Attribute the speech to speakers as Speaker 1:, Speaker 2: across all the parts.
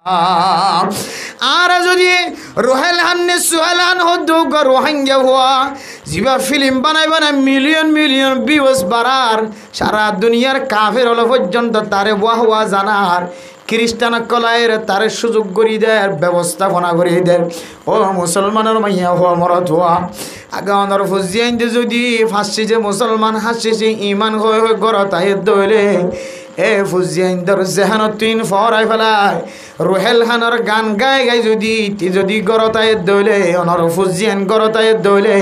Speaker 1: আর যদি রোহেল হান্নে সোহেল হান হদ্দুক রোহিঙ্গা হওয়া জিবা ফিল্ম বানাই মিলিয়ন মিলিয়ন ভিউজ বাড়ার সারা দুনিয়ার কাফের হলো পর্যন্ত তারে ওয়াহওয়া জানার খ্রিস্টান কলায়ের তারে সুযোগ করি দেয় ব্যবস্থাপনা করি দেয়। ও মুসলমানের মাইয়া হওয়া মরত হওয়া আগানোর ফুজিয়াইন যদি ফাঁসছি যে মুসলমান হাসিছি ইমান হয়ে হয়ে গড় তাই দইলে এ ফুজিয়াইন্দর জেহানো তিন ফরাই ফেলায় রোহেল হানোর গান গাই গাই যদি গরতায় দইলে অনর ফুজিয়ান গরতায় দইলে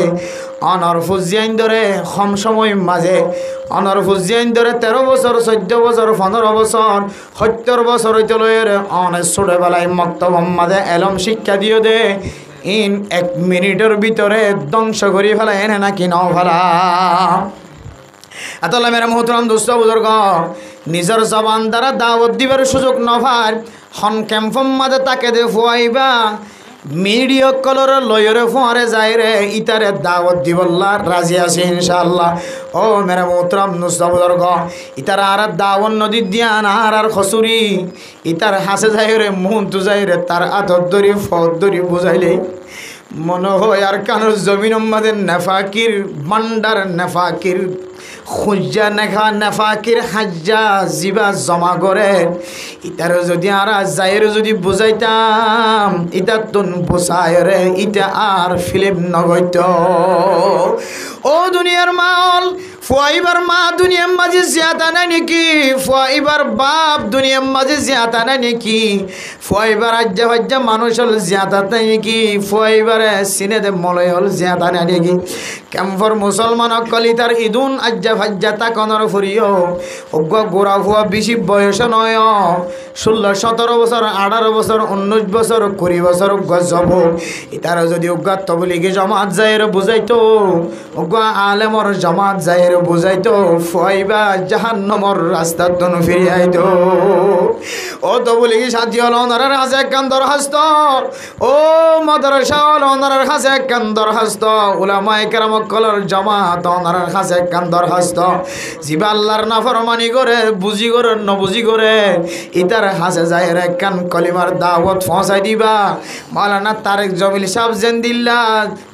Speaker 1: অনর ফুজিয়াইন্দরে কম সময় মাঝে অনর ফুজিয়াইন্দরে 13 বছর 14 বছর 15 বছর 70 বছর হইতে লয়ের অনেক ছোটবেলায় মক্তব মাঝে এলম শিক্ষা দিও দে ইন 1 মিনিটের ভিতরে ধ্বংস করি ফেলা এনে নাকি নাও ফেলা। আতাল্লাহ মেরা মোহতরম দোস্ত বুজুর্গ নিজের জবান দ্বারা দাওয়াত দিবার সুযোগ নভার হন ক্যাম্পম মাঝে তাকে দে ফুয়াইবা মিডিয়া কলর লয়রে ফোয়ারে যায় রে ইতারে দাওয়াত দিবল্লা রাজি আছে ইনশাআল্লাহ। ও মেরা মোহতরম দোস্ত বুজুর্গ ইতার আর দাওয়াত নদী দিয়ান আর খসুরি ইতার হাসে যায় রে মুন তু যায় রে তার আদর দরি ফদ দরি বুঝাইলে মনে হয় আর কানুর জমিন মাঝে নেফাকির বান্ডার নেফাকির খুঁজা নেখা নেফাকির হাজ্জা জিবা জমা করে ইতার যদি আর যাইর যদি বুঝাইতাম ইটা তুন বুঝায় রে ইটা আর ফিল্ম নগৈত। ও দুনিয়ার মাল ফুয়াইবার মা দুনিয়ার মাঝে জিয়াতা নাই নাকি ফুয়াইবার বাপ দুনিয়ার মাঝে জিয়াতা নাই নাকি ফুয়াইবার আজ্জা ভাজ্জা মানুষ হল জিয়াতা নাই নাকি ফুয়াইবারে সিনেদে মলয় হল জিয়াতা নাই নাকি ক্যাম্পর মুসলমান অকলি তার ইদুন আজ্জা ভাজ্জা তাকনর ফুরিও অজ্ঞ গোড়া ফুয়া বেশি বয়স নয় 16 17 বছর 18 বছর 19 বছর 20 বছর অজ্ঞ যাব ইতারা যদি অজ্ঞ তবলিগে জমাত যায়ের বুঝাইতো অজ্ঞ আলেমর জমাত যায়ের বুঝাইতো ফুয়াইবা জাহান্নামর রাস্তা তন ফিরিয়াইতো। ও তবলিগে সাথী হল ওনার হাসে একখান দরখাস্ত ও মাদ্রাসা হল ওনার হাসে একখান দরখাস্ত উলামায়ে কেরাম কলর জমাত ওনার হাসে একখান দরখাস্ত জিবা আল্লাহর নাফরমানি করে বুঝি করে নবুঝি করে ইতার হাসে যায় একখান কলিমার দাওয়াত পৌঁছাই দিবা। মাওলানা তারেক জমিল সাহেব জেন্দিল্লা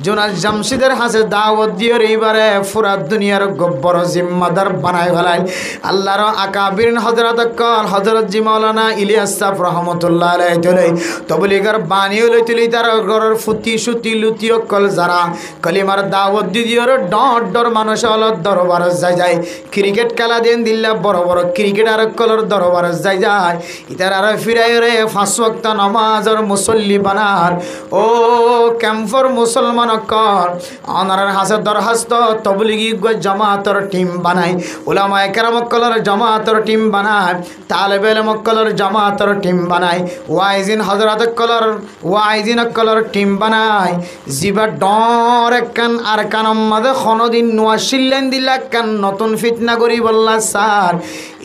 Speaker 1: জোনাল জামশিদের হাসে দাওয়াত দিও এইবারে পুরা দুনিয়ার গব্বর জিম্মাদার বানাই ফেলাই আল্লাহর আকাবির হযরত কল হযরত জি মাওলানা ইলিয়াস সাহেব রহমাতুল্লাহ আলাইহি তলে তবলিগার বানিও লইতলি তার ঘরের ফুটি সুতি লুতি কল যারা কলিমার দাওয়াত দিওর ডট ডর মানুষ হল দরবার যায় ক্রিকেট খেলা দেন দিল্লা বড় বড় ক্রিকেটার কলর দরবার যায় ইতার আর ফিরাই রে 5 ওয়াক্ত নামাজের মুসল্লি বানার। ও ক্যাম্পর মুসলমান কর অনার হাসে দরখাস্ত তবলিগি জামাতর টিম বানাই উলামায়ে কেরাম কলর জামাতর টিম বানায় তালেবে ইলম কলর জামাতর টিম বানাই ওয়াইজিন হযরত কলর ওয়াইজিন কলর টিম বানাই জিবা ডর একখান আর কানম মাঝে কোনদিন নোয়া শিল্লেন দিলা কান নতুন ফিতনা করি বললা স্যার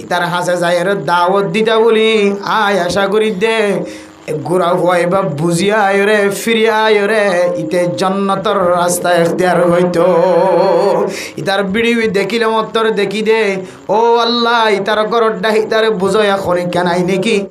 Speaker 1: ইতার হাসে যায়ের দাওয়াত দিতা বলি আয় আশা করি দে গোড়া হয় বা বুঝিয়া আয় রে ফিরিয়া আয় রে ইতে জান্নাতের রাস্তা এখতিয়ার হইতো ইতার বিড়ি দেখিলে মত্তর দেখি দে ও আল্লাহ ইতার করড্ডা ইতারে বুঝাইয়া খনি কেনাই নাকি।